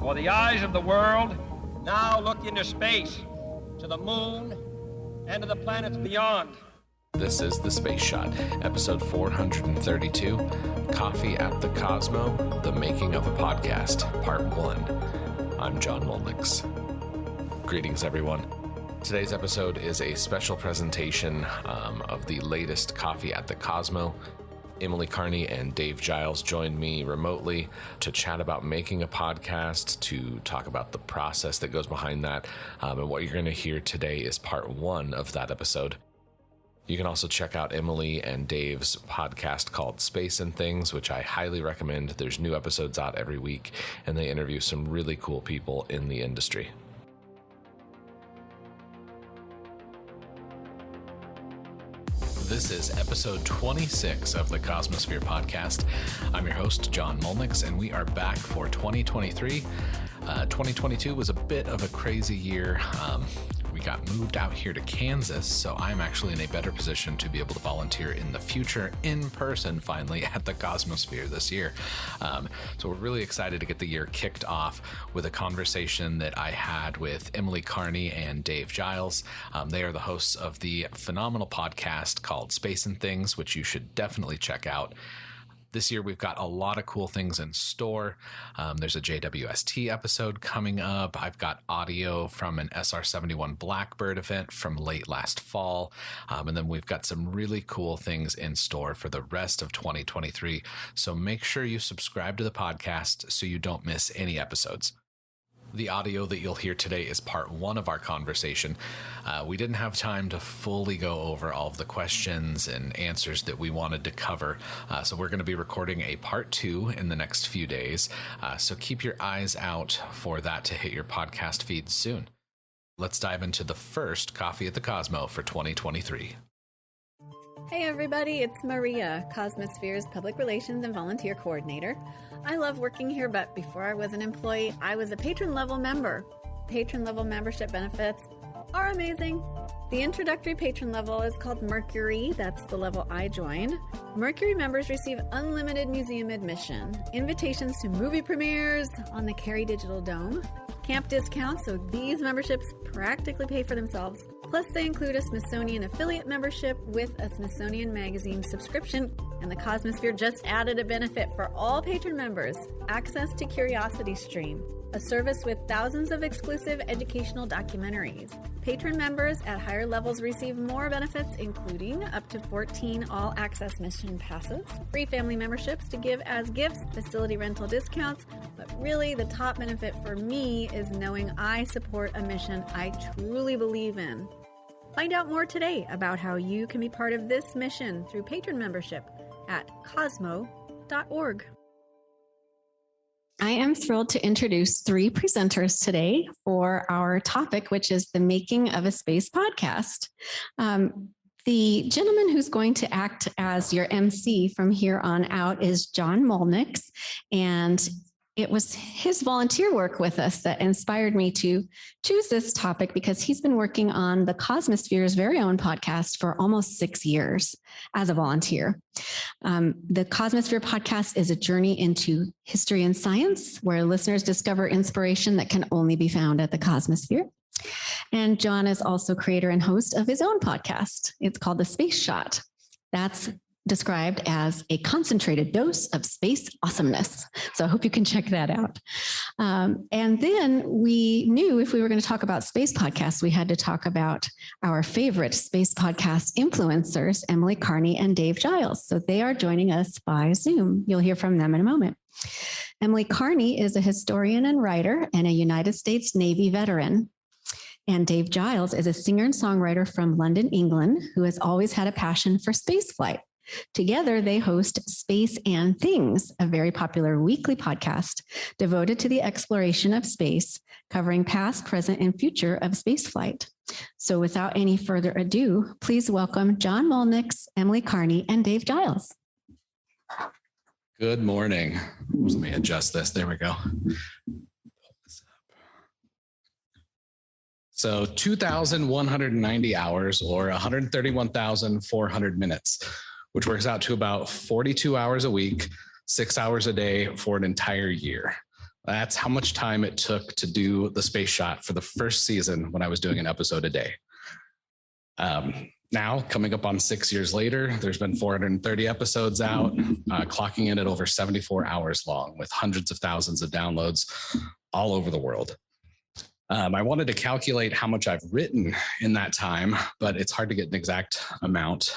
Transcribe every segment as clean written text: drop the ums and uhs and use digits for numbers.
For the eyes of the world now look into space, to the moon, and to the planets beyond. This is The Space Shot, episode 432, Coffee at the Cosmo, The Making of a Podcast, Part 1. I'm John Mulnix. Greetings, everyone. Today's episode is a special presentation of the latest Coffee at the Cosmo. Emily Carney and Dave Giles joined me remotely to chat about making a podcast, to talk about the process that goes behind that, and what you're going to hear today is part 1 of that episode. You can also check out Emily and Dave's podcast called Space and Things, which I highly recommend. There's new episodes out every week, and they interview some really cool people in the industry. This is episode 26 of the Cosmosphere Podcast. I'm your host, John Mulnix, and we are back for 2023. 2022 was a bit of a crazy year. We got moved out here to Kansas, so I'm actually in a better position to be able to volunteer in the future in person finally at the Cosmosphere this year. So we're really excited to get the year kicked off with a conversation that I had with Emily Carney and Dave Giles. They are the hosts of the phenomenal podcast called Space and Things, which you should definitely check out. This year, we've got a lot of cool things in store. There's a JWST episode coming up. I've got audio from an SR-71 Blackbird event from late last fall. And then we've got some really cool things in store for the rest of 2023. So make sure you subscribe to the podcast so you don't miss any episodes. The audio that you'll hear today is part 1 of our conversation. We didn't have time to fully go over all of the questions and answers that we wanted to cover, so we're going to be recording a part 2 in the next few days, so keep your eyes out for that to hit your podcast feed soon. Let's dive into the first Coffee at the Cosmo for 2023. Hey everybody, it's Maria, Cosmosphere's Public Relations and Volunteer Coordinator. I love working here, but before I was an employee, I was a patron-level member. Patron-level membership benefits are amazing. The introductory patron level is called Mercury. That's the level I joined. Mercury members receive unlimited museum admission, invitations to movie premieres on the Cary Digital Dome, camp discounts, so these memberships practically pay for themselves. Plus, they include a Smithsonian affiliate membership with a Smithsonian Magazine subscription, and the Cosmosphere just added a benefit for all patron members, access to Curiosity Stream, a service with thousands of exclusive educational documentaries. Patron members at higher levels receive more benefits, including up to 14 all-access mission passes, free family memberships to give as gifts, facility rental discounts, but really the top benefit for me is knowing I support a mission I truly believe in. Find out more today about how you can be part of this mission through patron membership at cosmo.org. I am thrilled to introduce 3 presenters today for our topic, which is the making of a space podcast. The gentleman who's going to act as your MC from here on out is John Mulnix, and it was his volunteer work with us that inspired me to choose this topic because he's been working on the Cosmosphere's very own podcast for almost 6 years as a volunteer. The Cosmosphere Podcast is a journey into history and science where listeners discover inspiration that can only be found at the Cosmosphere. And John is also creator and host of his own podcast. It's called The Space Shot. That's described as a concentrated dose of space awesomeness. So I hope you can check that out. And then we knew if we were going to talk about space podcasts, we had to talk about our favorite space podcast influencers, Emily Carney and Dave Giles. So they are joining us by Zoom. You'll hear from them in a moment. Emily Carney is a historian and writer and a United States Navy veteran. And Dave Giles is a singer and songwriter from London, England, who has always had a passion for spaceflight. Together, they host Space and Things, a very popular weekly podcast devoted to the exploration of space, covering past, present, and future of spaceflight. So without any further ado, please welcome John Mulnix, Emily Carney, and Dave Giles. Good morning. Let me adjust this. There we go. So 2,190 hours or 131,400 minutes, which works out to about 42 hours a week, 6 hours a day for an entire year. That's how much time it took to do the space shot for the first season when I was doing an episode a day. Now, coming up on 6 years later, there's been 430 episodes out, clocking in at over 74 hours long with hundreds of thousands of downloads all over the world. I wanted to calculate how much I've written in that time, but it's hard to get an exact amount.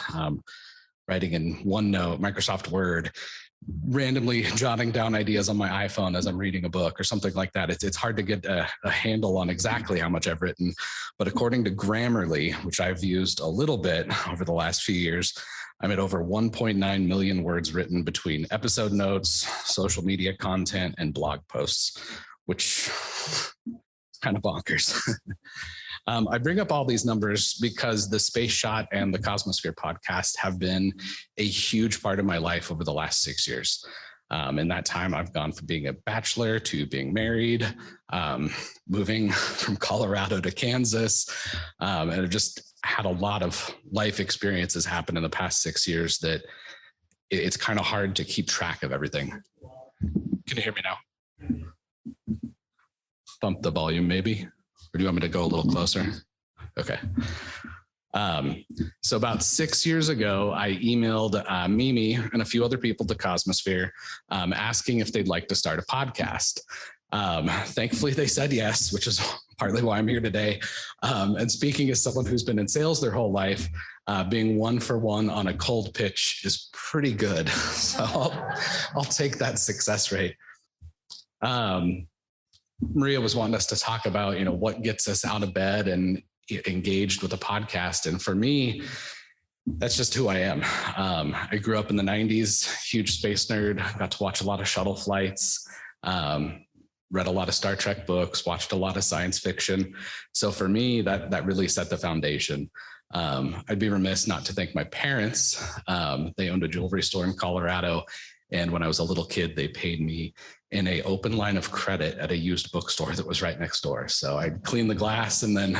Writing in OneNote, Microsoft Word, randomly jotting down ideas on my iPhone as I'm reading a book or something like that. It's hard to get a handle on exactly how much I've written. But according to Grammarly, which I've used a little bit over the last few years, I'm at over 1.9 million words written between episode notes, social media content, and blog posts, which is kind of bonkers. I bring up all these numbers because the Space Shot and the Cosmosphere podcast have been a huge part of my life over the last 6 years. In that time, I've gone from being a bachelor to being married, moving from Colorado to Kansas, and I've just had a lot of life experiences happen in the past 6 years that it's kind of hard to keep track of everything. Can you hear me now? Bump the volume maybe. Or do you want me to go a little closer? Okay. So about 6 years ago, I emailed Mimi and a few other people to Cosmosphere asking if they'd like to start a podcast. Thankfully, they said yes, which is partly why I'm here today. And speaking as someone who's been in sales their whole life, being 1 for 1 on a cold pitch is pretty good. So I'll take that success rate. Maria was wanting us to talk about, what gets us out of bed and engaged with a podcast. And for me, that's just who I am. I grew up in the 90s, huge space nerd, got to watch a lot of shuttle flights, read a lot of Star Trek books, watched a lot of science fiction. So for me, that really set the foundation. I'd be remiss not to thank my parents. They owned a jewelry store in Colorado. And when I was a little kid, they paid me in an open line of credit at a used bookstore that was right next door. So I'd clean the glass and then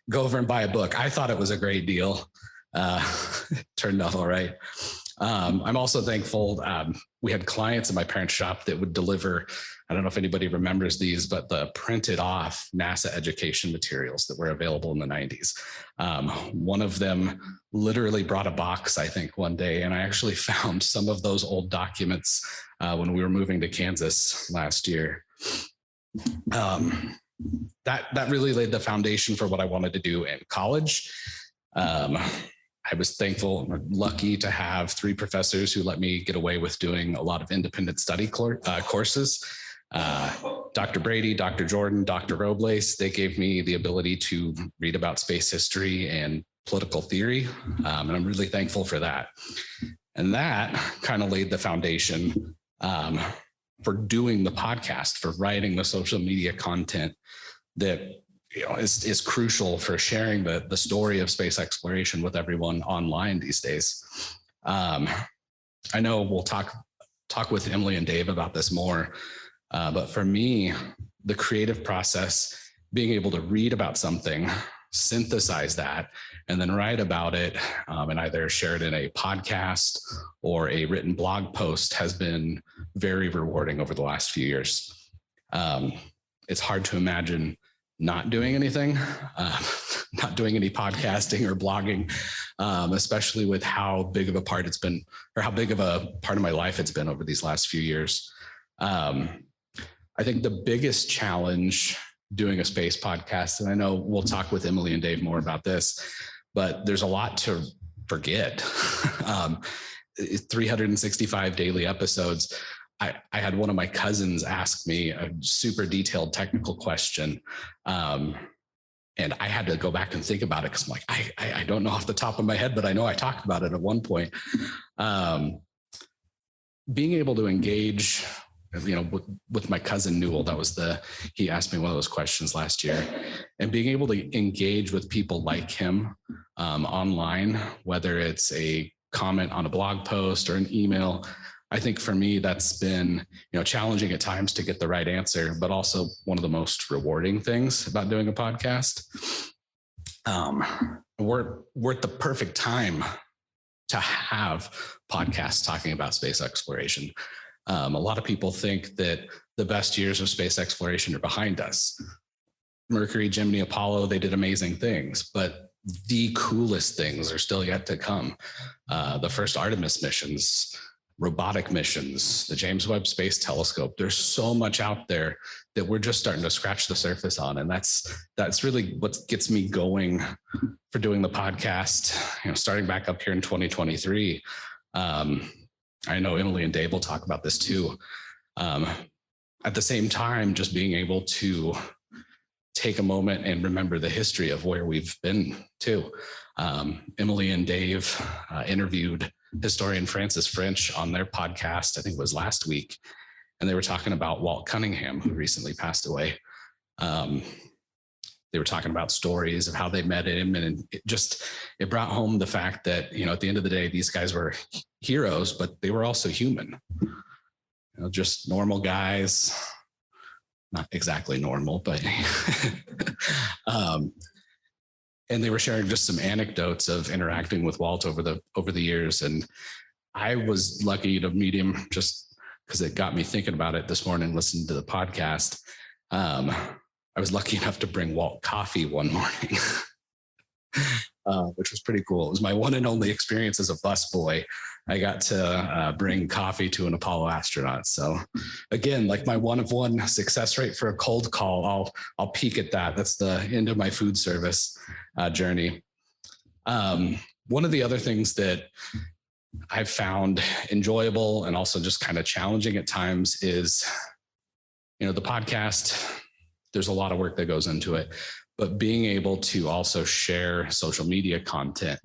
go over and buy a book. I thought it was a great deal. Turned out all right. I'm also thankful. We had clients in my parents' shop that would deliver, I don't know if anybody remembers these, but the printed off NASA education materials that were available in the 90s. One of them literally brought a box, I think, one day, and I actually found some of those old documents when we were moving to Kansas last year. That really laid the foundation for what I wanted to do in college. I was thankful and lucky to have 3 professors who let me get away with doing a lot of independent study courses. Dr. Brady, Dr. Jordan, Dr. Robles, they gave me the ability to read about space history and political theory. And I'm really thankful for that. And that kind of laid the foundation for doing the podcast, for writing the social media content that is crucial for sharing the story of space exploration with everyone online these days. I know we'll talk with Emily and Dave about this more, but for me, the creative process, being able to read about something, synthesize that, and then write about it and either share it in a podcast or a written blog post has been very rewarding over the last few years. It's hard to imagine not doing anything, not doing any podcasting or blogging, especially with how big of a part it's been, or how big of a part of my life it's been over these last few years. I think the biggest challenge doing a space podcast, and I know we'll talk with Emily and Dave more about this, but there's a lot to forget. 365 daily episodes. I had one of my cousins ask me a super detailed technical question. And I had to go back and think about it because I'm like, I don't know off the top of my head, but I know I talked about it at one point. Being able to engage, with my cousin Newell, he asked me one of those questions last year, and being able to engage with people like him online, whether it's a comment on a blog post or an email. I think for me, that's been, challenging at times to get the right answer, but also one of the most rewarding things about doing a podcast. We're at the perfect time to have podcasts talking about space exploration. A lot of people think that the best years of space exploration are behind us. Mercury, Gemini, Apollo, they did amazing things, but the coolest things are still yet to come. The first Artemis missions, robotic missions, the James Webb Space Telescope. There's so much out there that we're just starting to scratch the surface on. And that's really what gets me going for doing the podcast, starting back up here in 2023. I know Emily and Dave will talk about this too. At the same time, just being able to take a moment and remember the history of where we've been too. Emily and Dave interviewed historian Francis French on their podcast, I think it was last week, and they were talking about Walt Cunningham, who recently passed away. They were talking about stories of how they met him, and it brought home the fact that, at the end of the day, these guys were heroes, but they were also human, just normal guys. Not exactly normal, but and they were sharing just some anecdotes of interacting with Walt over the years. And I was lucky to meet him just because it got me thinking about it this morning, listening to the podcast. I was lucky enough to bring Walt coffee one morning, which was pretty cool. It was my one and only experience as a busboy. I got to bring coffee to an Apollo astronaut. So again, like my 1 of 1 success rate for a cold call, I'll peek at that. That's the end of my food service journey. One of the other things that I've found enjoyable and also just kind of challenging at times is, the podcast, there's a lot of work that goes into it, but being able to also share social media content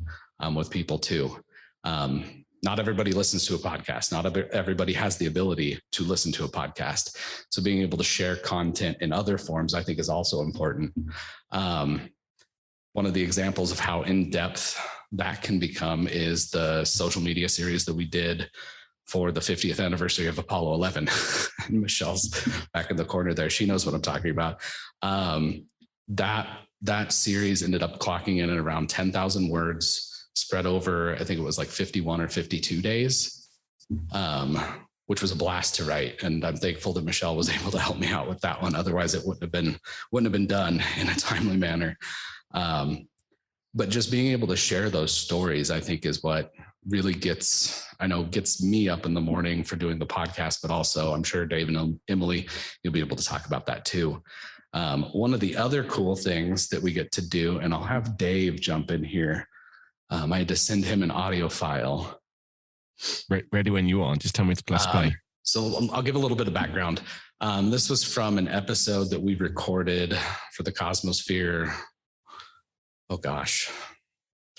with people too. Not everybody listens to a podcast. Not everybody has the ability to listen to a podcast. So being able to share content in other forms, I think, is also important. One of the examples of how in-depth that can become is the social media series that we did for the 50th anniversary of Apollo 11. Michelle's back in the corner there. She knows what I'm talking about. That series ended up clocking in at around 10,000 words, spread over, I think it was like 51 or 52 days, which was a blast to write. And I'm thankful that Michelle was able to help me out with that one. Otherwise it wouldn't have been done in a timely manner. But just being able to share those stories, I think, is what really gets me up in the morning for doing the podcast, but also I'm sure Dave and Emily, you'll be able to talk about that too. One of the other cool things that we get to do, and I'll have Dave jump in here. I had to send him an audio file. Ready when you are. Just tell me to press play. So I'll give a little bit of background. This was from an episode that we recorded for the Cosmosphere. Oh gosh,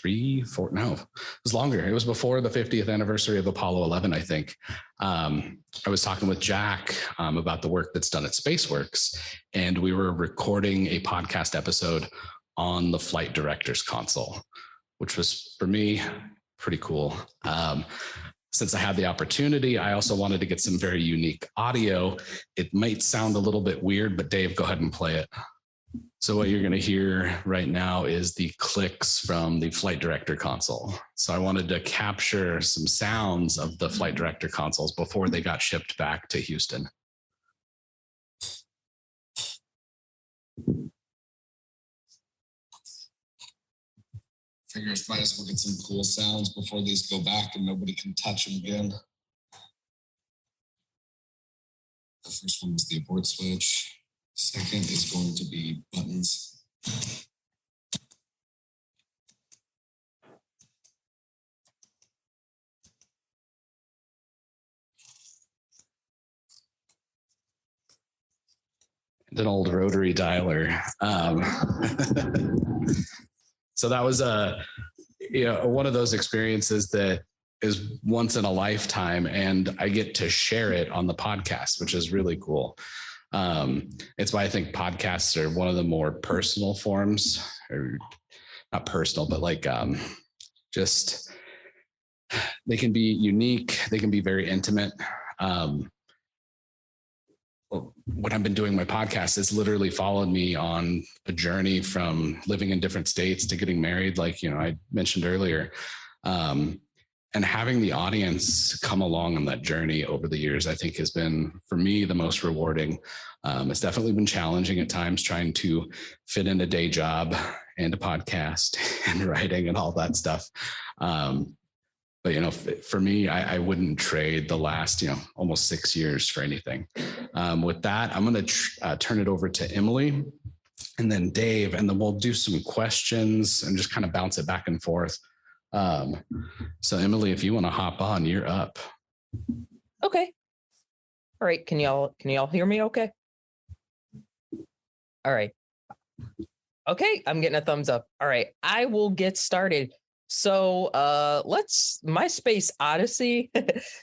3, 4, no, it was longer. It was before the 50th anniversary of Apollo 11, I think. I was talking with Jack about the work that's done at SpaceWorks, and we were recording a podcast episode on the flight director's console, which was, for me, pretty cool. Since I had the opportunity, I also wanted to get some very unique audio. It might sound a little bit weird, but Dave, go ahead and play it. So what you're going to hear right now is the clicks from the flight director console. So I wanted to capture some sounds of the flight director consoles before they got shipped back to Houston. Figures might as well get some cool sounds before these go back and nobody can touch them again. The first one is the abort switch. Second is going to be buttons. An old rotary dialer. So that was one of those experiences that is once in a lifetime, and I get to share it on the podcast, which is really cool. It's why I think podcasts are one of the more personal forms, or not personal, but like just they can be unique. They can be very intimate. When I've been doing my podcast, it's literally followed me on a journey from living in different states to getting married, like, I mentioned earlier. and having the audience come along on that journey over the years, I think has been, for me, the most rewarding. It's definitely been challenging at times trying to fit in a day job and a podcast and writing and all that stuff. But, for me, I wouldn't trade the last, almost 6 years for anything. With that, I'm going to turn it over to Emily and then Dave, and then we'll do some questions and just kind of bounce it back and forth. So Emily, if you want to hop on, you're up. Okay. All right. Can y'all hear me okay? All right. Okay. I'm getting a thumbs up. All right. I will get started. So my space odyssey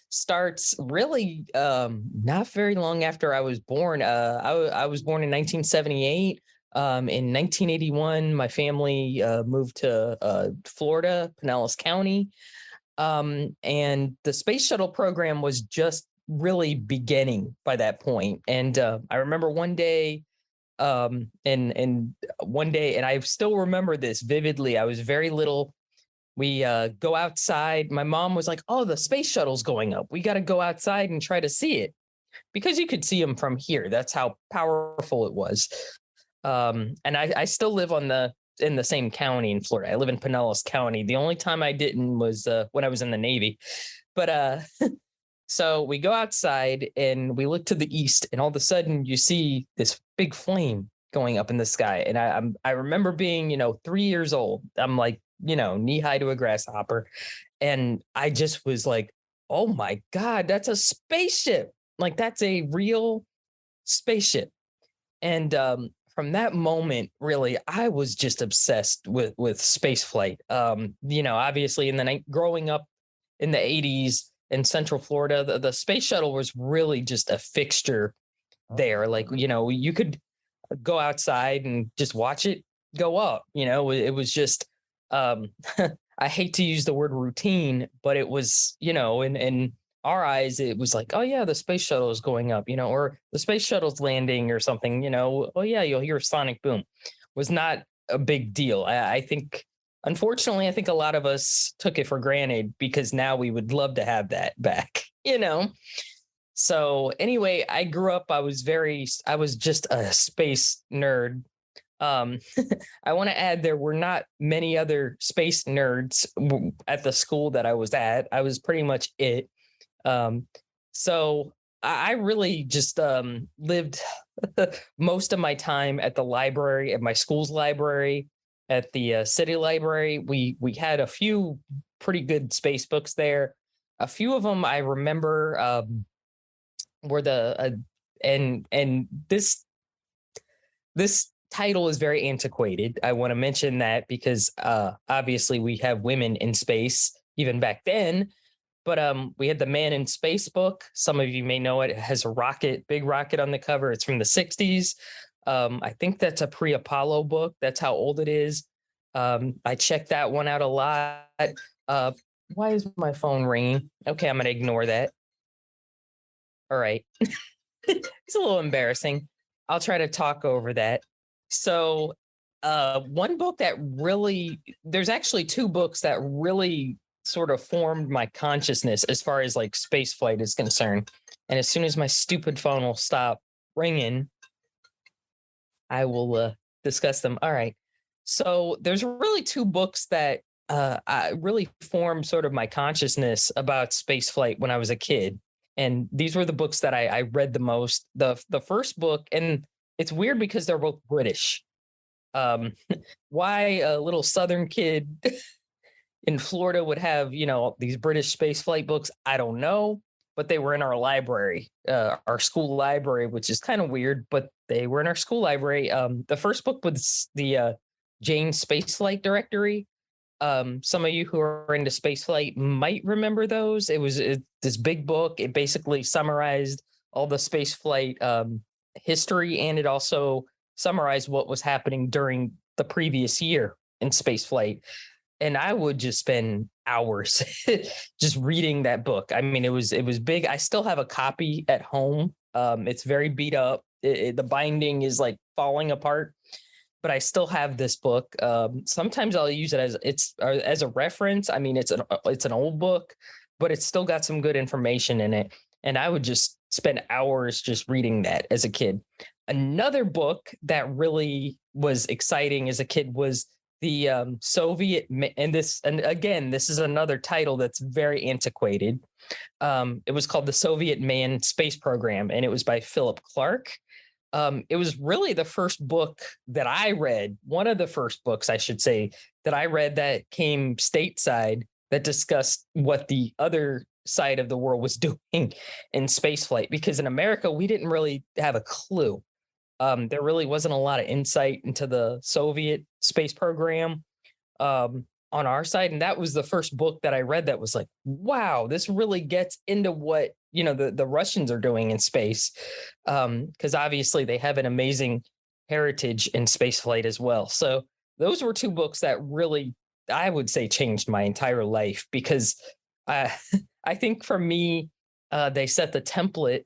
starts really not very long after I was born. I was born in 1978. In 1981, my family moved to Florida, Pinellas County. And the space shuttle program was just really beginning by that point. And I remember one day, and I still remember this vividly. I was very little. We go outside. My mom was like, "Oh, the space shuttle's going up. We got to go outside and try to see it," because you could see them from here. That's how powerful it was. And I still live in the same county in Florida. I live in Pinellas County. The only time I didn't was when I was in the Navy. But so we go outside and we look to the east, and all of a sudden you see this big flame going up in the sky. And I remember being, 3 years old. I'm like, knee high to a grasshopper. And I just was like, oh my God, that's a spaceship. Like, that's a real spaceship. And from that moment, really, I was just obsessed with space flight. Obviously growing up in the 80s in Central Florida, the space shuttle was really just a fixture there. Like, you could go outside and just watch it go up. It was just, I hate to use the word routine, but it was, in our eyes, it was like, oh yeah, the space shuttle is going up, or the space shuttle's landing or something, oh yeah, you'll hear a sonic boom. Was not a big deal. I think, unfortunately, I think a lot of us took it for granted because now we would love to have that back, So anyway, I grew up, I was just a space nerd. I want to add there were not many other space nerds at the school that I was at. I was pretty much it. So I really just lived most of my time at the library, at my school's library, at the city library. We had a few pretty good space books there. A few of them I remember were and this title is very antiquated. I want to mention that because obviously we have women in space even back then. But we had the Man in Space book. Some of you may know it. It has a big rocket on the cover. It's from the 60s. I think that's a pre-Apollo book. That's how old it is. I checked that one out a lot. Why is my phone ringing? Okay, I'm going to ignore that. All right. It's a little embarrassing. I'll try to talk over that. So one book that really, there's actually two books that really sort of formed my consciousness as far as like space flight is concerned. And as soon as my stupid phone will stop ringing, I will discuss them. All right. So there's really two books that I really formed sort of my consciousness about space flight when I was a kid. And these were the books that I read the most. The first book, and it's weird because they're both British. Why a little Southern kid in Florida would have, these British space flight books, I don't know, but they were in our library, our school library, which is kind of weird, but they were in our school library. The first book was the Jane Spaceflight Directory. Some of you who are into spaceflight might remember those. It was this big book. It basically summarized all the spaceflight history, and it also summarized what was happening during the previous year in spaceflight. And I would just spend hours just reading that book. I mean, it was big. I still have a copy at home. It's very beat up. The binding is like falling apart. but I still have this book. Sometimes I'll use it as a reference. I mean, it's an old book, but it's still got some good information in it. And I would just spend hours just reading that as a kid. Another book that really was exciting as a kid was the Soviet, and again, this is another title that's very antiquated. It was called The Soviet Manned Space Program, and it was by Philip Clark. It was really the first book that I read, one of the first books, I should say, that I read that came stateside that discussed what the other side of the world was doing in spaceflight. Because in America, we didn't really have a clue. There really wasn't a lot of insight into the Soviet space program on our side. And that was the first book that I read that was like, wow, this really gets into what, the Russians are doing in space. Because obviously they have an amazing heritage in space flight as well. So those were two books that really, I would say, changed my entire life, because I think for me, they set the template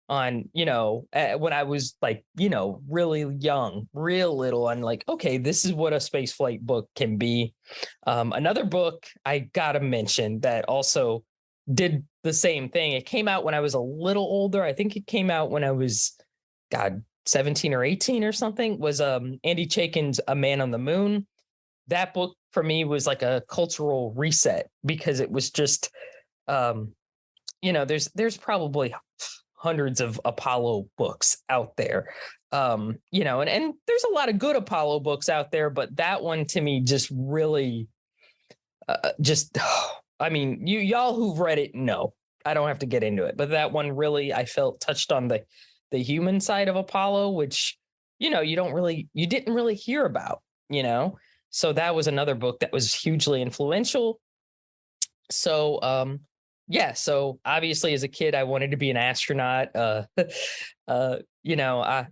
on, when I was like, really young, real little, and like, okay, this is what a space flight book can be. Another book I gotta mention that also did the same thing. It came out when I was a little older. I think it came out when I was, 17 or 18 or something, was Andy Chaikin's A Man on the Moon. That book for me was like a cultural reset, because it was just, there's probably hundreds of Apollo books out there, and there's a lot of good Apollo books out there, but that one to me just really, I mean, y'all who've read it know, I don't have to get into it, but that one really, I felt, touched on the human side of Apollo, which, you didn't really hear about, so that was another book that was hugely influential. So, so obviously as a kid, I wanted to be an astronaut. That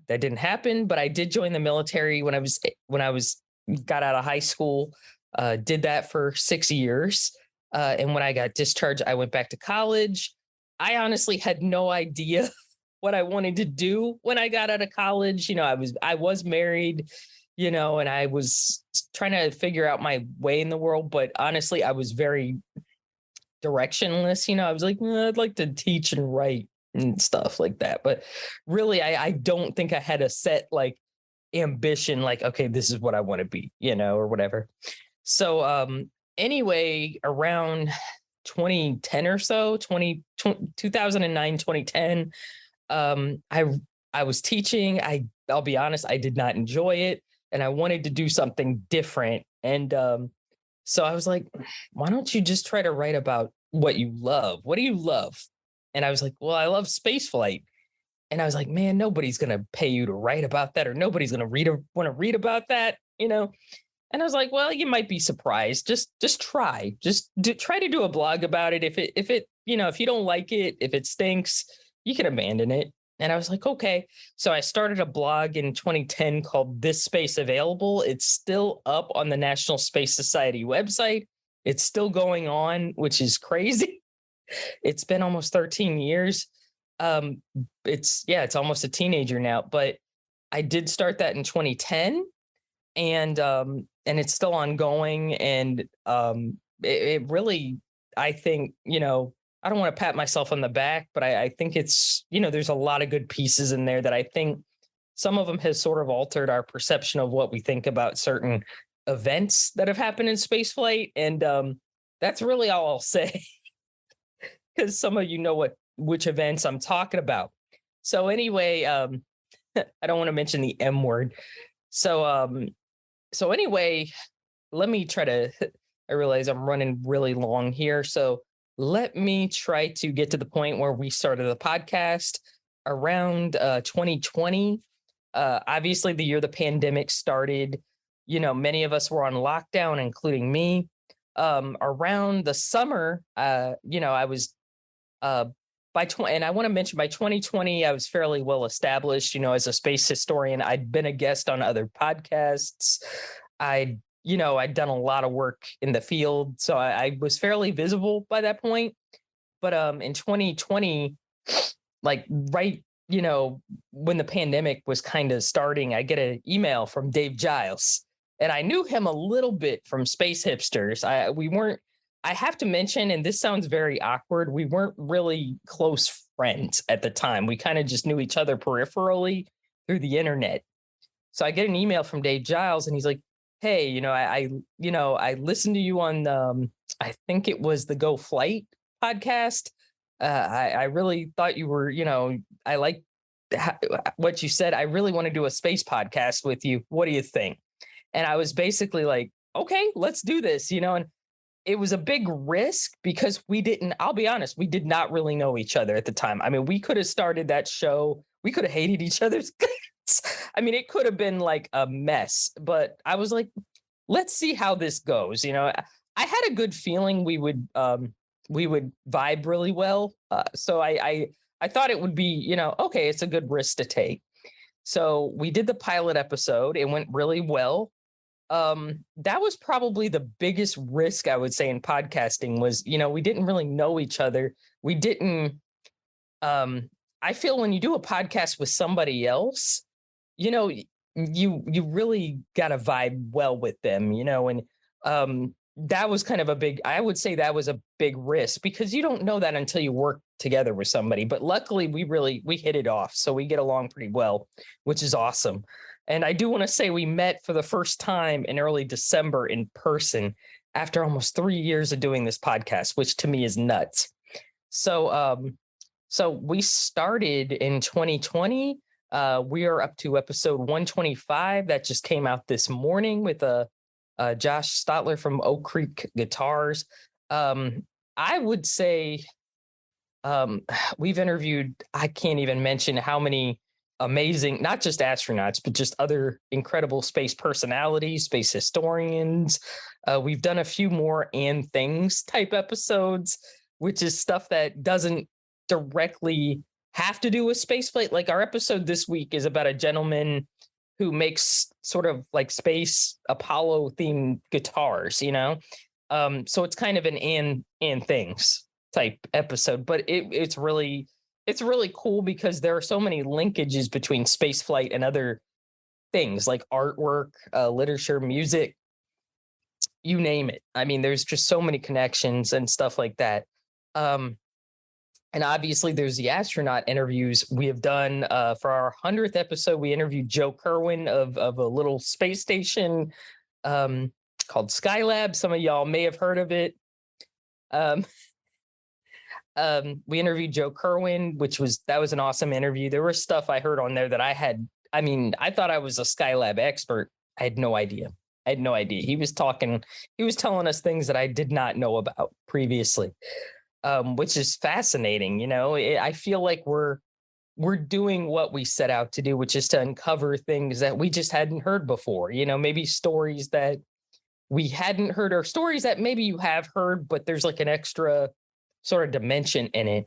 didn't happen, but I did join the military when I got out of high school, did that for 6 years. And when I got discharged, I went back to college. I honestly had no idea what I wanted to do when I got out of college. I was married, and I was trying to figure out my way in the world, but honestly, I was very directionless. I was like, I'd like to teach and write and stuff like that. But really, I don't think I had a set like ambition, like, okay, this is what I want to be, or whatever. So anyway, around 2010 or so, 2009, 2010, I was teaching. I'll be honest, I did not enjoy it, and I wanted to do something different. And so I was like, why don't you just try to write about what you love? What do you love? And I was like, well, I love space flight. And I was like, man, nobody's going to pay you to write about that, or nobody's going to want to read about that, And I was like, well, you might be surprised. Just try. Try to do a blog about it. If you don't like it, if it stinks, you can abandon it. And I was like, okay. So I started a blog in 2010 called This Space Available. It's still up on the National Space Society website. It's still going on, which is crazy. It's been almost 13 years. It's almost a teenager now, but I did start that in 2010, and it's still ongoing. And it really, I think, I don't want to pat myself on the back, but I think it's, there's a lot of good pieces in there that I think some of them has sort of altered our perception of what we think about certain events that have happened in spaceflight. And that's really all I'll say, because some of you know which events I'm talking about. So anyway, I don't want to mention the M word. So anyway, let me try to, I realize I'm running really long here. So let me try to get to the point where we started the podcast around 2020. Obviously, the year the pandemic started, many of us were on lockdown, including me. Around the summer, I was and I want to mention by 2020, I was fairly well established, as a space historian. I'd been a guest on other podcasts. I'd done a lot of work in the field, so I was fairly visible by that point. But in 2020, like right when the pandemic was kind of starting, I get an email from Dave Giles, and I knew him a little bit from Space Hipsters. I have to mention, and this sounds very awkward, we weren't really close friends at the time. We kind of just knew each other peripherally through the internet. So I get an email from Dave Giles, and he's like, "Hey, I listened to you on, I think it was the Go Flight podcast. I really thought you were, I like what you said. I really want to do a space podcast with you. What do you think?" And I was basically like, "Okay, let's do this," and it was a big risk because I'll be honest, we did not really know each other at the time. I mean, we could have started that show. We could have hated each other's guts. I mean, it could have been like a mess, but I was like, let's see how this goes. I had a good feeling we would vibe really well. So I thought it would be, okay, it's a good risk to take. So we did the pilot episode. It went really well. That was probably the biggest risk, I would say, in podcasting was, we didn't really know each other. We didn't, I feel when you do a podcast with somebody else, you really got to vibe well with them, and, that was kind of I would say that was a big risk because you don't know that until you work together with somebody. But luckily we hit it off. So we get along pretty well, which is awesome. And I do want to say we met for the first time in early December in person after almost 3 years of doing this podcast, which to me is nuts. So we started in 2020. We are up to episode 125 that just came out this morning with Josh Stotler from Oak Creek Guitars. I would say we've interviewed, I can't even mention how many amazing, not just astronauts, but just other incredible space personalities, space historians. We've done a few more and things type episodes, which is stuff that doesn't directly have to do with spaceflight. Like our episode this week is about a gentleman who makes sort of like space Apollo themed guitars, so it's kind of an and things type episode, but it's really cool because there are so many linkages between space flight and other things like artwork, literature, music, you name it. I mean, there's just so many connections and stuff like that. And obviously there's the astronaut interviews we have done. For our 100th episode, we interviewed Joe Kerwin of a little space station called Skylab. Some of y'all may have heard of it. We interviewed Joe Kerwin, that was an awesome interview. There was stuff I heard on there that I thought I was a Skylab expert. I had no idea. He was telling us things that I did not know about previously. Which is fascinating. I feel like we're doing what we set out to do, which is to uncover things that we just hadn't heard before. Maybe stories that we hadn't heard or stories that maybe you have heard, but there's like an extra sort of dimension in it.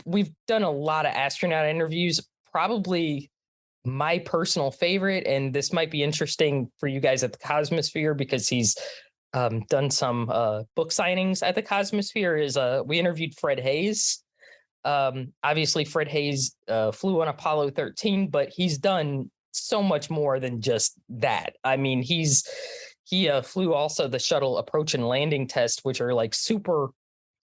We've done a lot of astronaut interviews. Probably my personal favorite, and this might be interesting for you guys at the Cosmosphere because he's done some book signings at the Cosmosphere, is we interviewed Fred Hayes. Obviously Fred Hayes flew on Apollo 13, but he's done so much more than just that. I mean, he flew also the shuttle approach and landing test, which are like super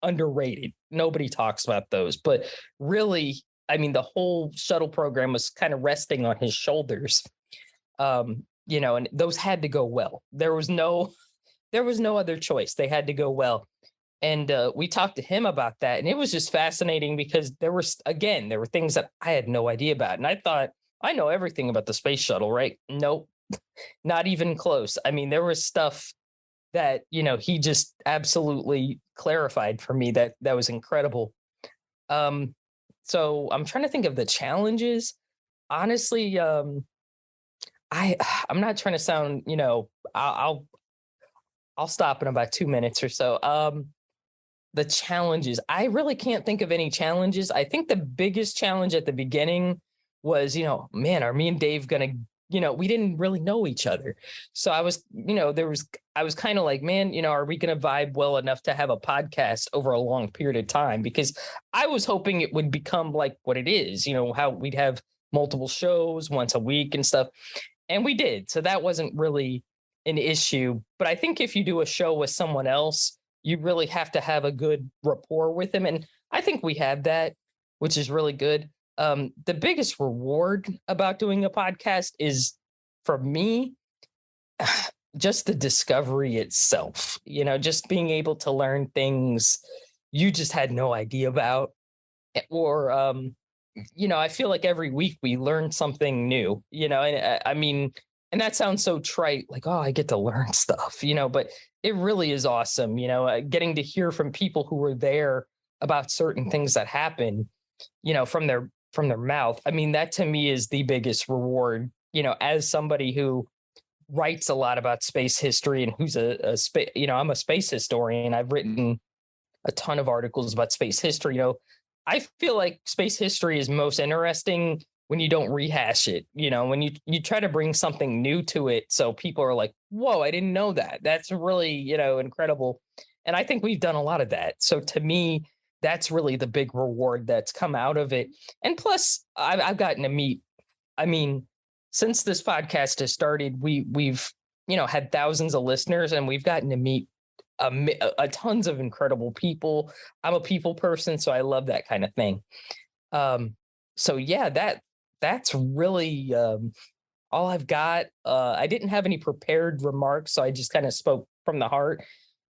underrated. Nobody talks about those, but really, I mean, the whole shuttle program was kind of resting on his shoulders. And those had to go well. There was no other choice. They had to go well. And we talked to him about that. And it was just fascinating because there were things that I had no idea about. And I thought, I know everything about the space shuttle, right? Nope, not even close. I mean, there was stuff that, he just absolutely clarified for me that was incredible. So I'm trying to think of the challenges. Honestly, I'm not trying to sound, I'll stop in about 2 minutes or so. The challenges, I really can't think of any challenges. I think the biggest challenge at the beginning was, man, are me and Dave going we didn't really know each other. So I was, I was kind of like, man, are we going to vibe well enough to have a podcast over a long period of time? Because I was hoping it would become like what it is, how we'd have multiple shows once a week and stuff. And we did. So that wasn't really an issue. But I think if you do a show with someone else, you really have to have a good rapport with them. And I think we have that, which is really good. The biggest reward about doing a podcast is, for me, just the discovery itself, just being able to learn things you just had no idea about. Or, I feel like every week we learn something new, and that sounds so trite, like, oh, I get to learn stuff, but it really is awesome, getting to hear from people who were there about certain things that happen, from their mouth. I mean, that to me is the biggest reward, as somebody who writes a lot about space history and who's I'm a space historian. I've written a ton of articles about space history. I feel like space history is most interesting when you don't rehash it, when you try to bring something new to it. So people are like, whoa, I didn't know that. That's really, incredible. And I think we've done a lot of that. So to me, that's really the big reward that's come out of it. And plus I've gotten to meet, since this podcast has started, we've, had thousands of listeners, and we've gotten to meet a tons of incredible people. I'm a people person, so I love that kind of thing. So yeah, that's really all I've got. I didn't have any prepared remarks, so I just kind of spoke from the heart.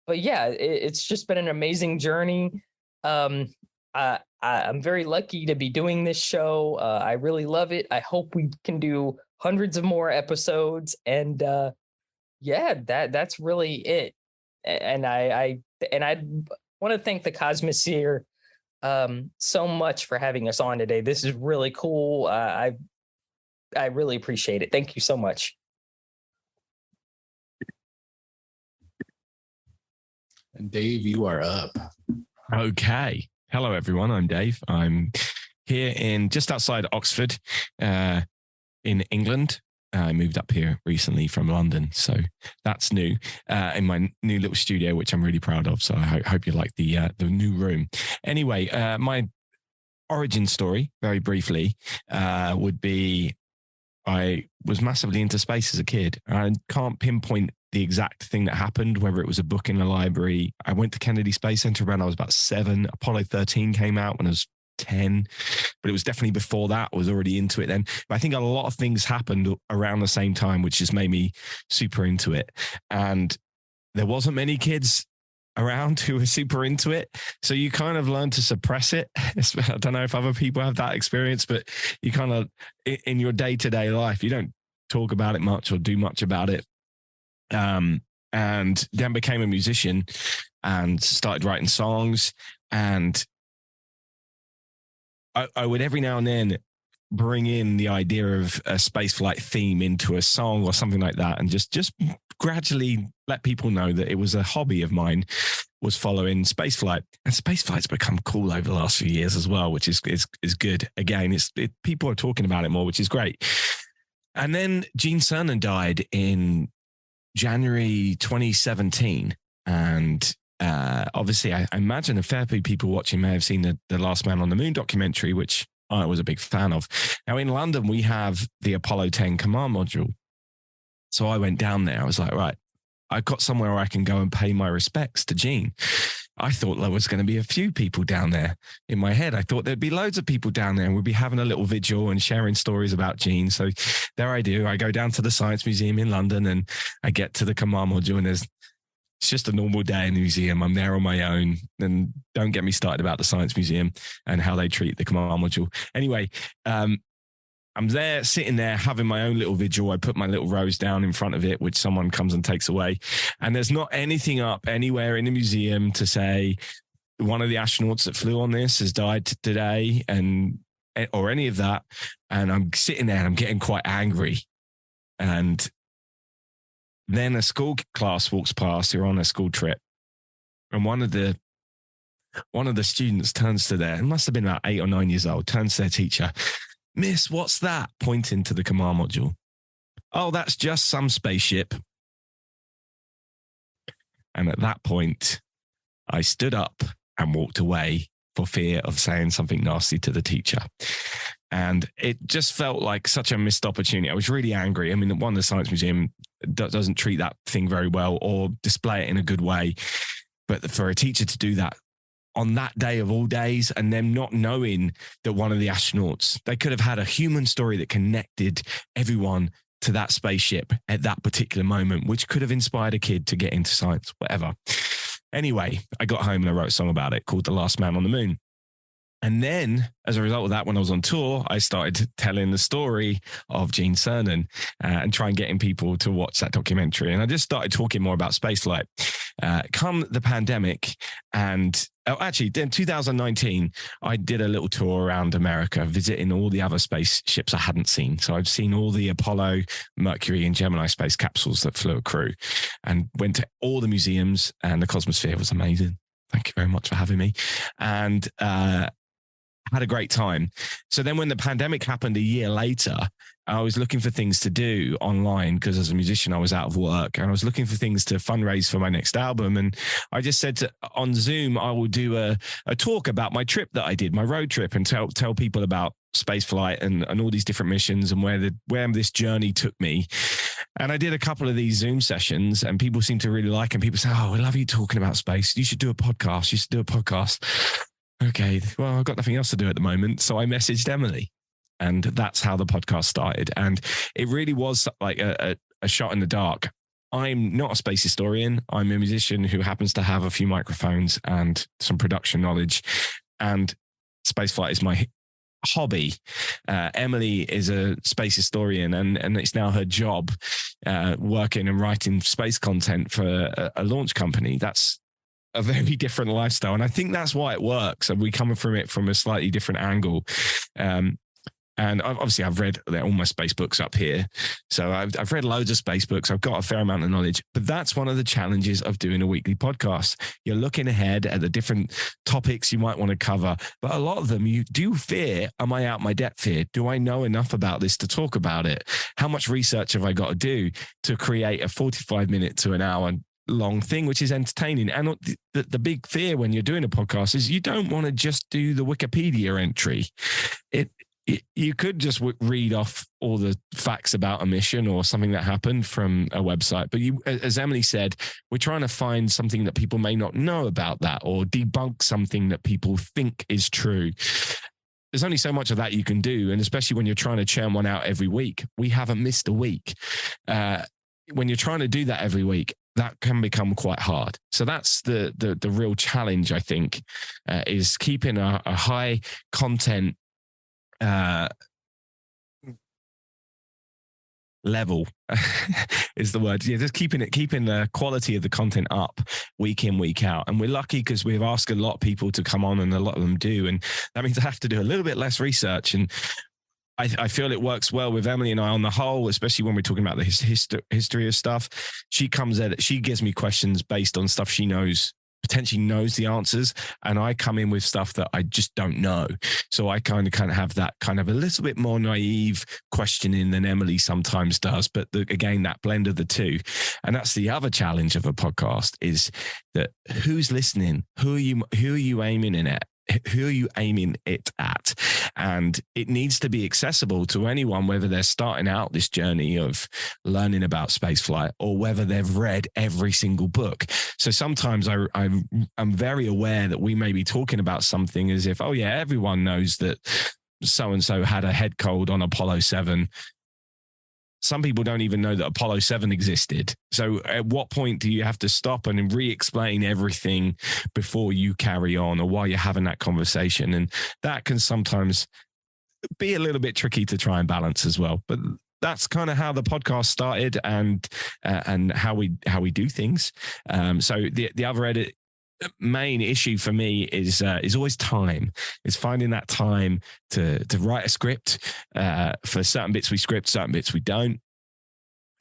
But yeah, it's just been an amazing journey. I'm very lucky to be doing this show. I really love it. I hope we can do hundreds of more episodes. And that's really it. And I want to thank the Cosmosphere so much for having us on today. This is really cool. I really appreciate it. Thank you so much. And Dave, you are up. Okay. Hello, everyone. I'm Dave. I'm here in just outside Oxford in England. I moved up here recently from London, so that's new in my new little studio, which I'm really proud of. So I hope you like the new room. Anyway, my origin story, very briefly, would be I was massively into space as a kid. I can't pinpoint the exact thing that happened, whether it was a book in the library. I went to Kennedy Space Center when I was about 7. Apollo 13 came out when I was 10, but it was definitely before that. I was already into it then. But I think a lot of things happened around the same time, which just made me super into it. And there wasn't many kids around who were super into it. So you kind of learn to suppress it. I don't know if other people have that experience, but you kind of, in your day-to-day life, you don't talk about it much or do much about it. And then became a musician and started writing songs. And I would every now and then bring in the idea of a spaceflight theme into a song or something like that, and just gradually let people know that it was a hobby of mine, was following spaceflight. And spaceflight's become cool over the last few years as well, which is good. Again, people are talking about it more, which is great. And then Gene Cernan died in January 2017, and obviously I imagine a fair few people watching may have seen the Last Man on the Moon documentary, which I was a big fan of. Now in London, we have the Apollo 10 command module. So I went down there. I was like, right, I've got somewhere where I can go and pay my respects to Gene. I thought there was going to be a few people down there. In my head, I thought there'd be loads of people down there and we'd be having a little vigil and sharing stories about Gene. So there I do. I go down to the Science Museum in London and I get to the command module, and it's just a normal day in the museum. I'm there on my own, and don't get me started about the Science Museum and how they treat the command module. Anyway, I'm there, sitting there, having my own little vigil. I put my little rose down in front of it, which someone comes and takes away. And there's not anything up anywhere in the museum to say one of the astronauts that flew on this has died today, or any of that. And I'm sitting there and I'm getting quite angry. And then a school class walks past. You're on a school trip. And one of the students turns to it must have been about 8 or 9 years old, turns to their teacher, "Miss, what's that?" pointing to the command module. oh, that's just some spaceship. And at that point, I stood up and walked away for fear of saying something nasty to the teacher. And it just felt like such a missed opportunity. I was really angry. I mean, one, the Science Museum doesn't treat that thing very well or display it in a good way. But for a teacher to do that on that day of all days, and them not knowing that one of the astronauts, they could have had a human story that connected everyone to that spaceship at that particular moment, which could have inspired a kid to get into science, whatever. Anyway, I got home and I wrote a song about it called The Last Man on the Moon. And then, as a result of that, when I was on tour, I started telling the story of Gene Cernan and trying getting people to watch that documentary. And I just started talking more about spaceflight. Come the pandemic, and actually, in 2019, I did a little tour around America, visiting all the other spaceships I hadn't seen. So I've seen all the Apollo, Mercury, and Gemini space capsules that flew a crew, and went to all the museums. And the Cosmosphere was amazing. Thank you very much for having me. And had a great time. So then when the pandemic happened a year later, I was looking for things to do online because as a musician, I was out of work, and I was looking for things to fundraise for my next album. And I just said on Zoom, I will do a talk about my trip that I did, my road trip, and tell people about spaceflight and all these different missions and where this journey took me. And I did a couple of these Zoom sessions, and people seemed to really like them. People say, oh, I love you talking about space. You should do a podcast. Okay, well, I've got nothing else to do at the moment. So I messaged Emily, and that's how the podcast started. And it really was like a shot in the dark. I'm not a space historian. I'm a musician who happens to have a few microphones and some production knowledge. And spaceflight is my hobby. Emily is a space historian, and it's now her job working and writing space content for a launch company. That's a very different lifestyle. And I think that's why it works. And we come from it from a slightly different angle. And obviously I've read all my space books up here. So I've read loads of space books. I've got a fair amount of knowledge, but that's one of the challenges of doing a weekly podcast. You're looking ahead at the different topics you might want to cover, but a lot of them you do fear, am I out my depth here? Do I know enough about this to talk about it? How much research have I got to do to create a 45-minute to an hour long thing, which is entertaining? And the big fear when you're doing a podcast is you don't want to just do the Wikipedia entry. You could just read off all the facts about a mission or something that happened from a website. But as Emily said, we're trying to find something that people may not know about that, or debunk something that people think is true. There's only so much of that you can do. And especially when you're trying to churn one out every week, we haven't missed a week. When you're trying to do that every week, that can become quite hard. So that's the real challenge, I think, is keeping a high content level is the word. Yeah, just keeping the quality of the content up week in, week out. And we're lucky because we've asked a lot of people to come on, and a lot of them do. And that means I have to do a little bit less research. And I feel it works well with Emily and I on the whole, especially when we're talking about the history of stuff. She gives me questions based on stuff she potentially knows the answers, and I come in with stuff that I just don't know. So I kind of have that kind of a little bit more naive questioning than Emily sometimes does. But again, that blend of the two. And that's the other challenge of a podcast, is that who's listening? Who are you aiming in at? Who are you aiming it at? And it needs to be accessible to anyone, whether they're starting out this journey of learning about spaceflight or whether they've read every single book. So sometimes I'm very aware that we may be talking about something as if, oh yeah, everyone knows that so-and-so had a head cold on Apollo 7. Some people don't even know that Apollo 7 existed. So at what point do you have to stop and re-explain everything before you carry on, or while you're having that conversation? And that can sometimes be a little bit tricky to try and balance as well. But that's kind of how the podcast started, and how we do things. So the other main issue for me is always time. It's finding that time to write a script. For certain bits we script, certain bits we don't.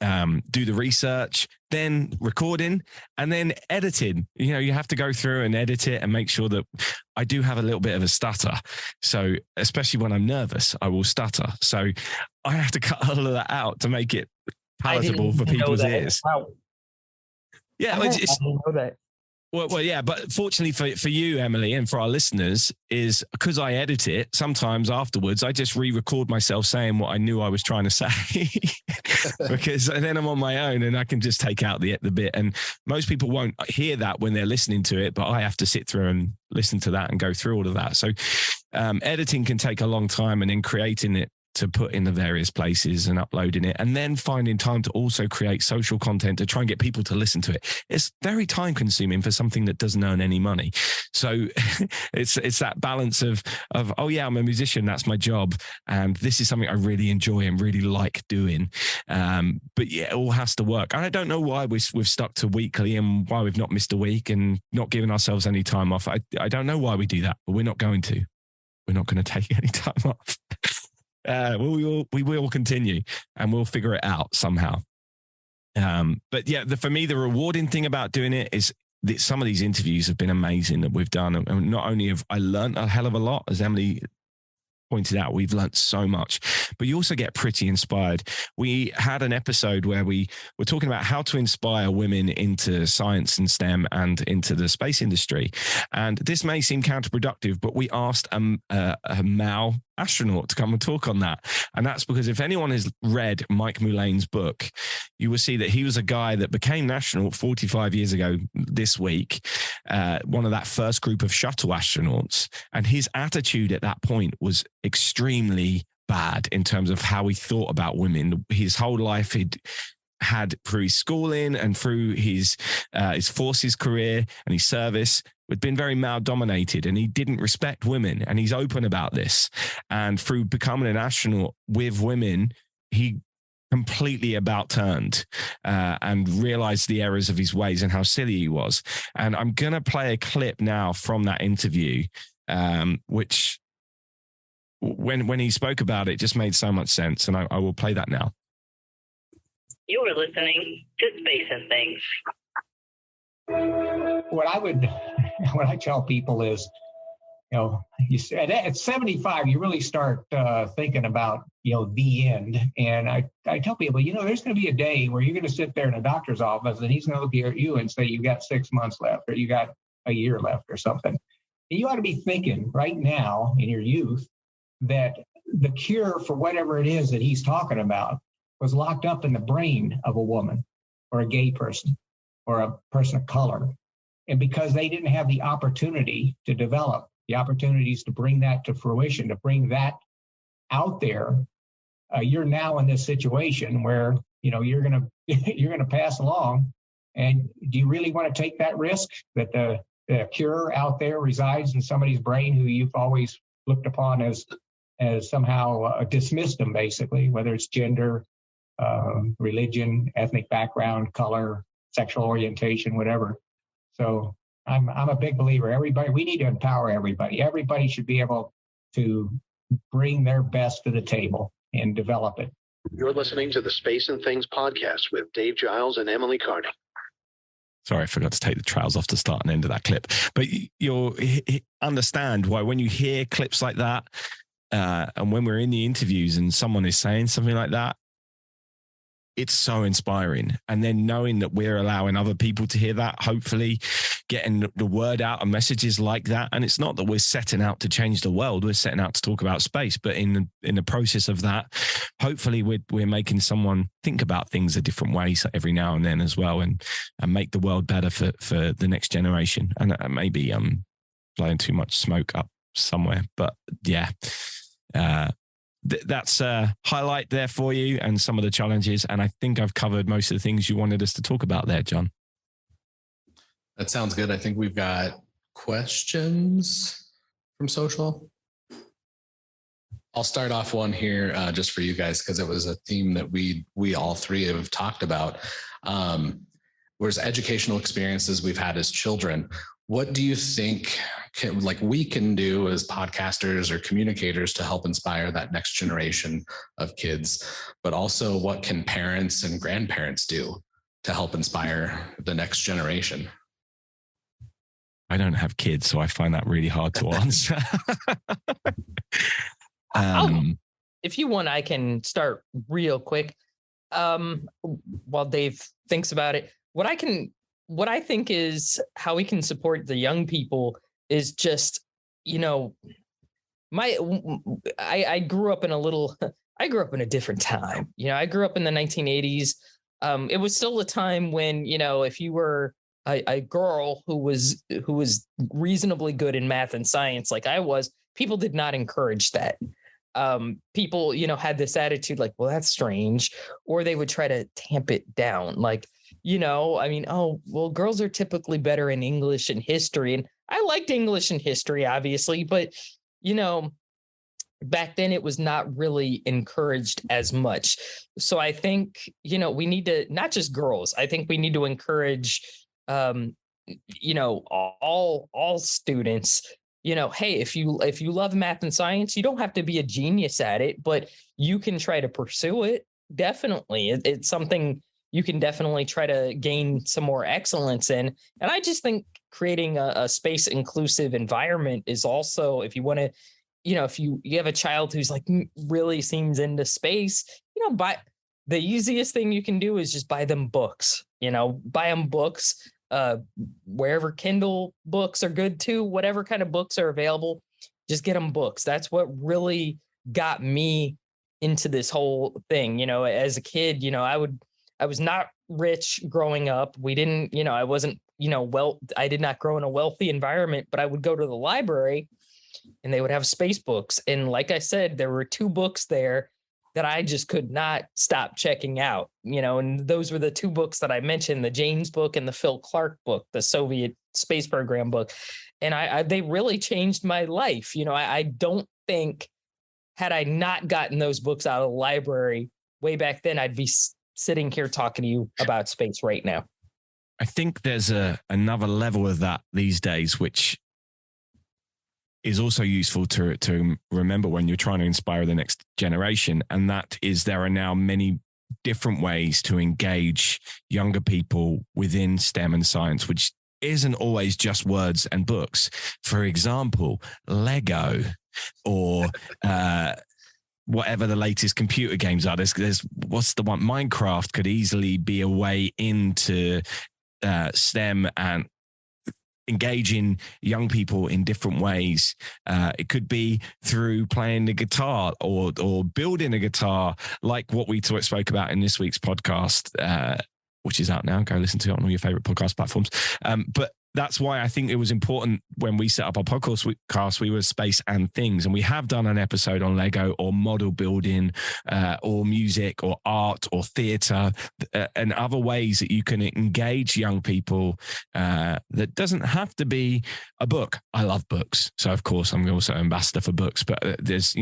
Do the research, then recording, and then editing. You have to go through and edit it and make sure that I do have a little bit of a stutter. So especially when I'm nervous, I will stutter. So I have to cut all of that out to make it palatable for people's ears. Wow. Yeah, I didn't know that. Well, yeah, but fortunately for you, Emily, and for our listeners, is because I edit it, sometimes afterwards, I just re-record myself saying what I knew I was trying to say because then I'm on my own and I can just take out the bit. And most people won't hear that when they're listening to it, but I have to sit through and listen to that and go through all of that. So editing can take a long time, and then creating it to put in the various places and uploading it, and then finding time to also create social content to try and get people to listen to it. It's very time consuming for something that doesn't earn any money. So it's that balance of, oh yeah, I'm a musician, that's my job. And this is something I really enjoy and really like doing. But yeah, it all has to work. And I don't know why we've stuck to weekly and why we've not missed a week and not given ourselves any time off. I don't know why we do that, but we're not going to. We're not going to take any time off. We will continue, and we'll figure it out somehow. But yeah, for me, the rewarding thing about doing it is that some of these interviews have been amazing that we've done. And not only have I learned a hell of a lot, as Emily pointed out, we've learned so much, but you also get pretty inspired. We had an episode where we were talking about how to inspire women into science and STEM and into the space industry. And this may seem counterproductive, but we asked a male astronaut to come and talk on that. And that's because if anyone has read Mike Mulaine's book, you will see that he was a guy that became an astronaut 45 years ago this week, one of that first group of shuttle astronauts. And his attitude at that point was extremely bad in terms of how he thought about women. His whole life he'd had through his schooling and through his forces career and his service had been very male dominated, and he didn't respect women, and he's open about this. And through becoming an astronaut with women, he completely about turned and realized the errors of his ways and how silly he was. And I'm going to play a clip now from that interview, which when he spoke about it just made so much sense. And I will play that now. You are listening to Space and Things. What I tell people is, you said at 75, you really start thinking about, the end. And I tell people, there's going to be a day where you're going to sit there in a doctor's office and he's going to look at you and say, you got 6 months left, or you got a year left or something. And you ought to be thinking right now in your youth that the cure for whatever it is that he's talking about was locked up in the brain of a woman or a gay person or a person of color. And because they didn't have the opportunity to develop, the opportunities to bring that to fruition, to bring that out there, you're now in this situation where, you're going to pass along. And do you really want to take that risk that the cure out there resides in somebody's brain who you've always looked upon as somehow dismissed them, basically, whether it's gender, religion, ethnic background, color, sexual orientation, whatever. So I'm a big believer. We need to empower everybody. Everybody should be able to bring their best to the table and develop it. You're listening to the Space and Things podcast with Dave Giles and Emily Carney. Sorry, I forgot to take the trails off the start and end of that clip. But you'll understand why when you hear clips like that, and when we're in the interviews and someone is saying something like that, it's so inspiring. And then knowing that we're allowing other people to hear that, hopefully getting the word out and messages like that. And it's not that we're setting out to change the world. We're setting out to talk about space. But in the process of that, hopefully we're making someone think about things a different way every now and then as well, and make the world better for the next generation. And maybe I'm blowing too much smoke up somewhere. But yeah, that's a highlight there for you and some of the challenges. And I think I've covered most of the things you wanted us to talk about there, John. That sounds good. I think we've got questions from social. I'll start off one here just for you guys, because it was a theme that we all three have talked about. Whereas educational experiences we've had as children, what do you think we can do as podcasters or communicators to help inspire that next generation of kids? But also, what can parents and grandparents do to help inspire the next generation? I don't have kids, so I find that really hard to answer. If you want, I can start real quick. while Dave thinks about it, what I think is how we can support the young people is just, I grew up in a different time. I grew up in the 1980s. It was still a time when, if you were a girl who was reasonably good in math and science, like I was, people did not encourage that. People, had this attitude like, well, that's strange, or they would try to tamp it down. Like, oh, well, girls are typically better in English and history. And I liked English and history, obviously, but, back then it was not really encouraged as much. So I think, we need to, not just girls, I think we need to encourage, all students, hey, if you love math and science, you don't have to be a genius at it, but you can try to pursue it. Definitely. It's something you can definitely try to gain some more excellence in. And I just think creating a space inclusive environment is also, if you want to, if you have a child who's like really seems into space, buy the easiest thing you can do is just buy them books, buy them books, wherever Kindle books are good too, whatever kind of books are available, just get them books. That's what really got me into this whole thing. As a kid, I was not rich growing up. We didn't, I wasn't, I did not grow in a wealthy environment, but I would go to the library and they would have space books. And like I said, there were 2 books there that I just could not stop checking out, and those were the 2 books that I mentioned, the James book and the Phil Clark book, the Soviet space program book. And they really changed my life. I don't think, had I not gotten those books out of the library way back then, I'd be sitting here talking to you about space right now. I think there's another level of that these days, which is also useful to remember when you're trying to inspire the next generation. And that is, there are now many different ways to engage younger people within STEM and science, which isn't always just words and books. For example, Lego or whatever the latest computer games are. There's what's the one? Minecraft could easily be a way into STEM and engaging young people in different ways. It could be through playing the guitar or building a guitar, like what we spoke about in this week's podcast, which is out now. Go listen to it on all your favorite podcast platforms. But that's why I think it was important when we set up our podcast, we were Space and Things. And we have done an episode on Lego or model building or music or art or theatre and other ways that you can engage young people that doesn't have to be a book. I love books. So, of course, I'm also an ambassador for books. But there's,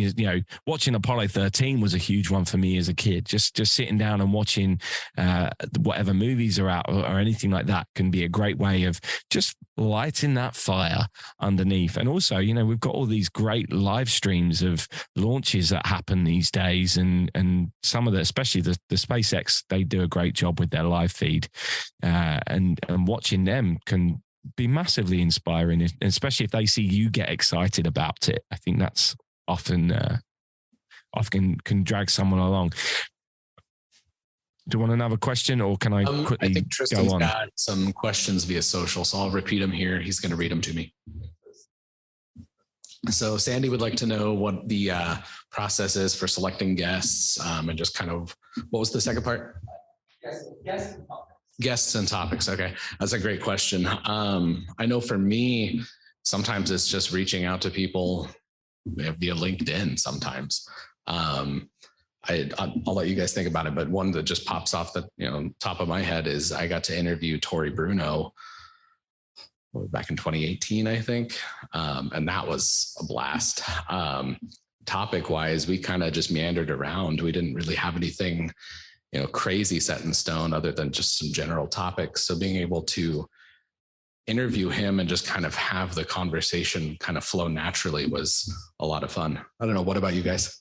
watching Apollo 13 was a huge one for me as a kid. Just sitting down and watching whatever movies are out or anything like that can be a great way of just lighting that fire underneath. And also, we've got all these great live streams of launches that happen these days, and some of the, especially the SpaceX, they do a great job with their live feed, and watching them can be massively inspiring, especially if they see you get excited about it. I think that's often can drag someone along. Do you want another question, or can I quickly I think Tristan's go on? got some questions via social, so I'll repeat them here. He's going to read them to me. So Sandy would like to know what the process is for selecting guests, and just kind of, what was the second part? Guests and topics. Okay, that's a great question. I know for me, sometimes it's just reaching out to people via LinkedIn sometimes. I'll let you guys think about it, but one that just pops off the top of my head is I got to interview Tori Bruno back in 2018, I think, and that was a blast. Topic wise, we kind of just meandered around. We didn't really have anything crazy set in stone other than just some general topics. So being able to interview him and just kind of have the conversation kind of flow naturally was a lot of fun. I don't know. What about you guys?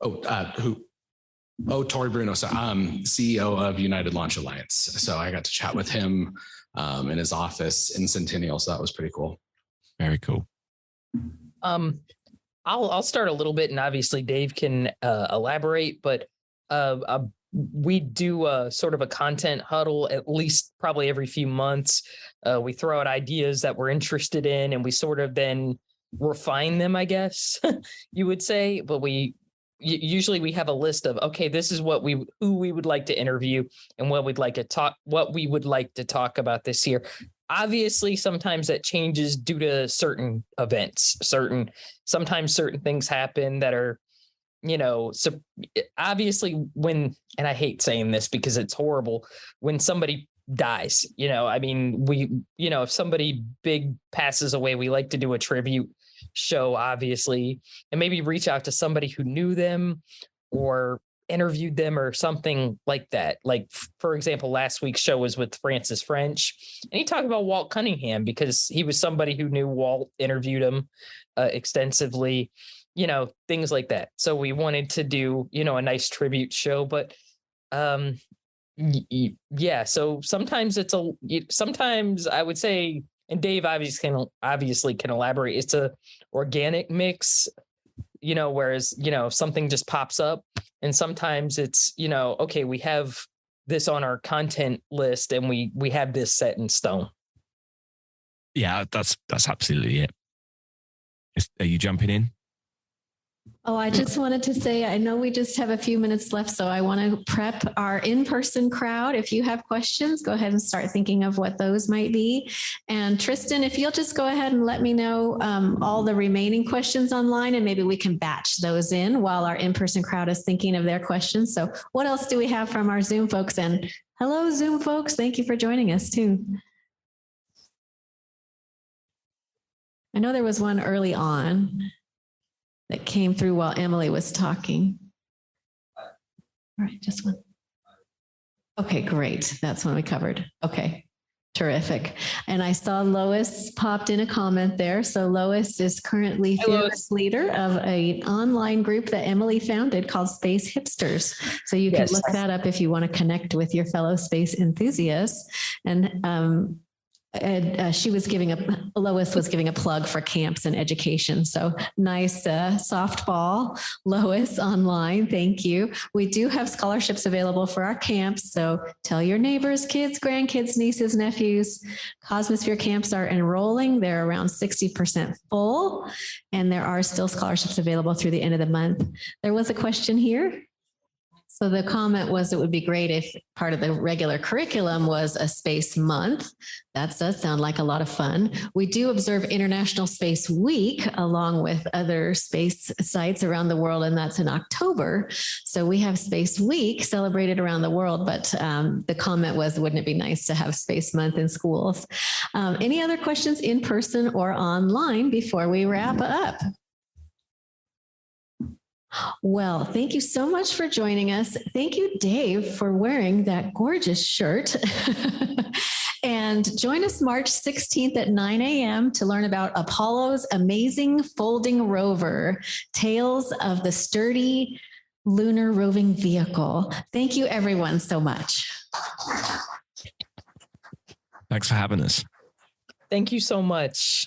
Who? Oh, Tori Bruno, so CEO of United Launch Alliance. So I got to chat with him in his office in Centennial. So that was pretty cool. Very cool. I'll start a little bit, and obviously Dave can elaborate. But we do sort of a content huddle at least probably every few months. We throw out ideas that we're interested in, and we sort of then refine them, I guess you would say. But usually we have a list of, okay, this is who we would like to interview and what we would like to talk about this year. Obviously, sometimes that changes due to certain events. Sometimes certain things happen that are, so obviously and I hate saying this because it's horrible, when somebody dies, if somebody big passes away, we like to do a tribute show, obviously, and maybe reach out to somebody who knew them or interviewed them or something like that. Like, for example, last week's show was with Francis French, and he talked about Walt Cunningham because he was somebody who knew Walt, interviewed him extensively, things like that. So we wanted to do, a nice tribute show, but yeah. So sometimes sometimes I would say, and Dave obviously can elaborate, it's a organic mix, whereas, something just pops up, and sometimes it's, okay, we have this on our content list and we have this set in stone. Yeah, that's absolutely it. Are you jumping in? Oh, I just wanted to say, I know we just have a few minutes left, so I want to prep our in-person crowd. If you have questions, go ahead and start thinking of what those might be. And Tristan, if you'll just go ahead and let me know all the remaining questions online, and maybe we can batch those in while our in-person crowd is thinking of their questions. So what else do we have from our Zoom folks? And hello, Zoom folks. Thank you for joining us too. I know there was one early on that came through while Emily was talking. All right, just one. Okay, great. That's one we covered. Okay, terrific. And I saw Lois popped in a comment there. So Lois is currently fearless leader of an online group that Emily founded called Space Hipsters. So you can look that up if you want to connect with your fellow space enthusiasts. And Lois was giving a plug for camps and education. So nice softball, Lois, online. Thank you. We do have scholarships available for our camps. So tell your neighbors, kids, grandkids, nieces, nephews. Cosmosphere camps are enrolling. They're around 60% full, and there are still scholarships available through the end of the month. There was a question here. So the comment was, it would be great if part of the regular curriculum was a space month. That does sound like a lot of fun. We do observe International Space Week along with other space sites around the world, and that's in October. So we have Space Week celebrated around the world, but the comment was, wouldn't it be nice to have Space Month in schools? Any other questions in person or online before we wrap up? Well, thank you so much for joining us. Thank you, Dave, for wearing that gorgeous shirt. And join us March 16th at 9 a.m. to learn about Apollo's amazing folding rover, Tales of the Sturdy Lunar Roving Vehicle. Thank you, everyone, so much. Thanks for having us. Thank you so much.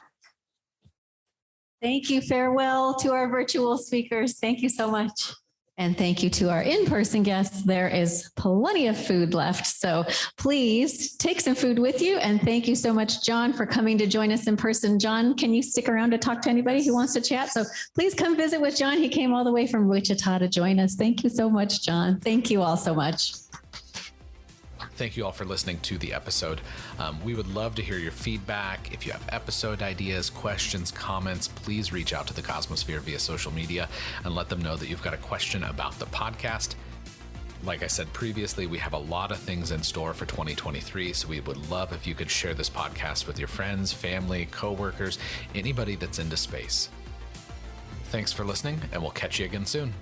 Thank you. Farewell to our virtual speakers. Thank you so much. And thank you to our in-person guests. There is plenty of food left, so please take some food with you. And thank you so much, John, for coming to join us in person. John, can you stick around to talk to anybody who wants to chat? So please come visit with John. He came all the way from Wichita to join us. Thank you so much, John. Thank you all so much. Thank you all for listening to the episode. We would love to hear your feedback. If you have episode ideas, questions, comments, please reach out to the Cosmosphere via social media and let them know that you've got a question about the podcast. Like I said previously, we have a lot of things in store for 2023, so we would love if you could share this podcast with your friends, family, coworkers, anybody that's into space. Thanks for listening, and we'll catch you again soon.